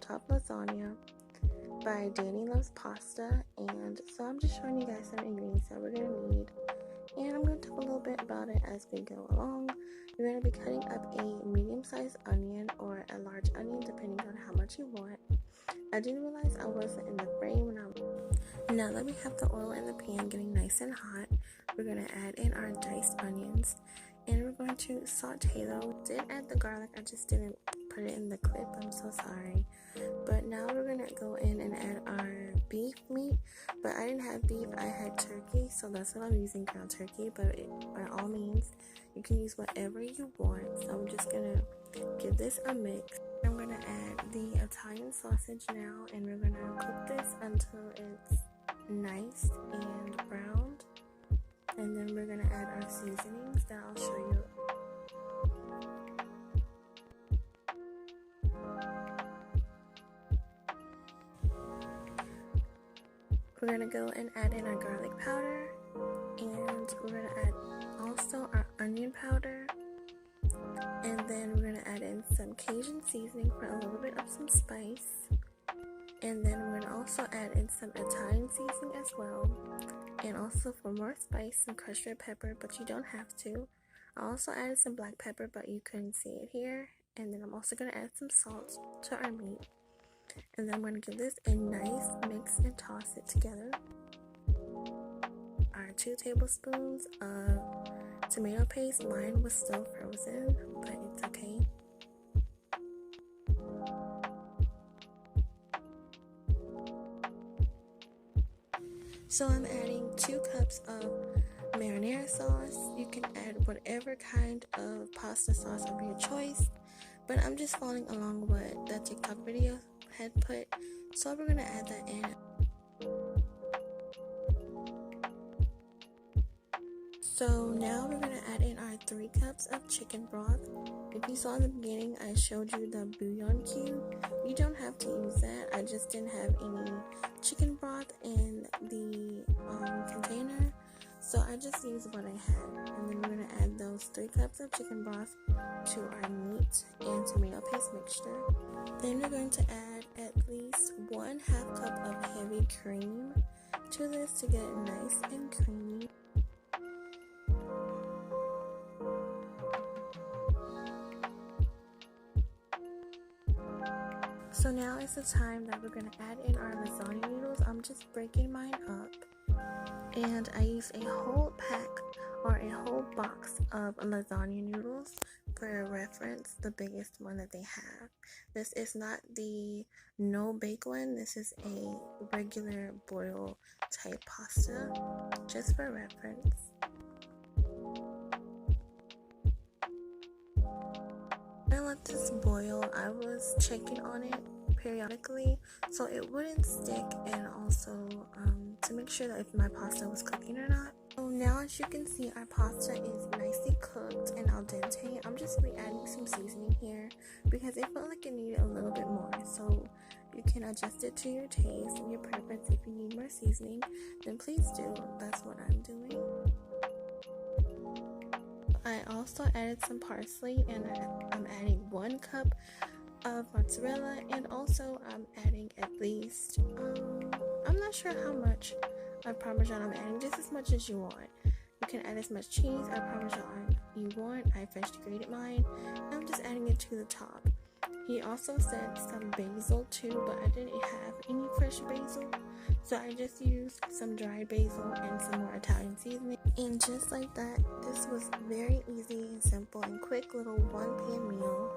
stovetop lasagna by Danny Loves Pasta. And so I'm just showing you guys some ingredients that we're going to need. And I'm going to talk a little bit about it as we go along. You're going to be cutting up a medium-sized onion or a large onion depending on how much you want. I didn't realize I wasn't in the frame when Now that we have the oil in the pan getting nice and hot, we're going to add in our diced onions. And we're going to saute those. Did add the garlic, I just didn't put it in the clip, I'm so sorry. But now we're going to go in and add our beef meat. But I didn't have beef, I had turkey, so that's what I'm using, ground turkey. But by all means, you can use whatever you want. So I'm just going to give this a mix. I'm going to add the Italian sausage now, and we're going to cook this until it's nice and browned. And then we're going to add our seasonings that I'll show you. We're going to go and add in our garlic powder, and we're going to add also our onion powder, and then we're going to add in some Cajun seasoning for a little bit of some spice, and then we're going to also add in some Italian seasoning as well, and also for more spice, some crushed red pepper, but you don't have to. I also added some black pepper, but you couldn't see it here, and then I'm also going to add some salt to our meat. And then I'm going to give this a nice mix and toss it together. Our 2 tablespoons of tomato paste. Mine was still frozen, but it's okay. So I'm adding 2 cups of marinara sauce. You can add whatever kind of pasta sauce of your choice, but I'm just following along what the TikTok video had put, so we're gonna add that in. So now we're gonna add in our 3 cups of chicken broth. If you saw in the beginning, I showed you the bouillon cube. You don't have to use that. I just didn't have any chicken broth in the container, so I just used what I had. And then we're gonna add those 3 cups of chicken broth to our meat and tomato paste mixture. Then we're going to add at least 1/2 cup of heavy cream to this to get it nice and creamy. So now is the time that we're going to add in our lasagna noodles. I'm just breaking mine up, and I used a whole pack or a whole box of lasagna noodles for reference, the biggest one that they have. This is not the no bake one, this is a regular boil type pasta, just for reference. I let this boil. I was checking on it periodically so it wouldn't stick, and also to make sure that if my pasta was cooking or not. So now, as you can see, our pasta is nicely cooked and al dente. I'm just adding some seasoning here because it felt like it needed a little bit more, so you can adjust it to your taste and your preference. If you need more seasoning, then please do. That's what I'm doing. I also added some parsley, and I'm adding 1 cup of mozzarella, and also I'm adding at least I'm not sure how much of Parmesan I'm adding, just as much as you want. You can add as much cheese or Parmesan you want. I freshly grated mine, and I'm just adding it to the top. He also said some basil too, but I didn't have any fresh basil, so I just used some dried basil and some more Italian seasoning. And just like that, this was very easy and simple and quick little 1-pan meal.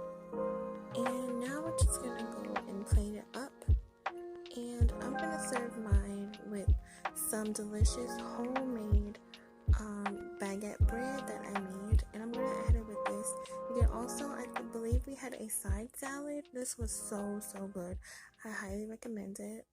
And now we're just gonna go and plate it up, and I'm gonna serve mine with some delicious homemade baguette bread that I made, and I'm gonna add it with this. You can also, I believe we had a side salad. This was so good. I highly recommend it.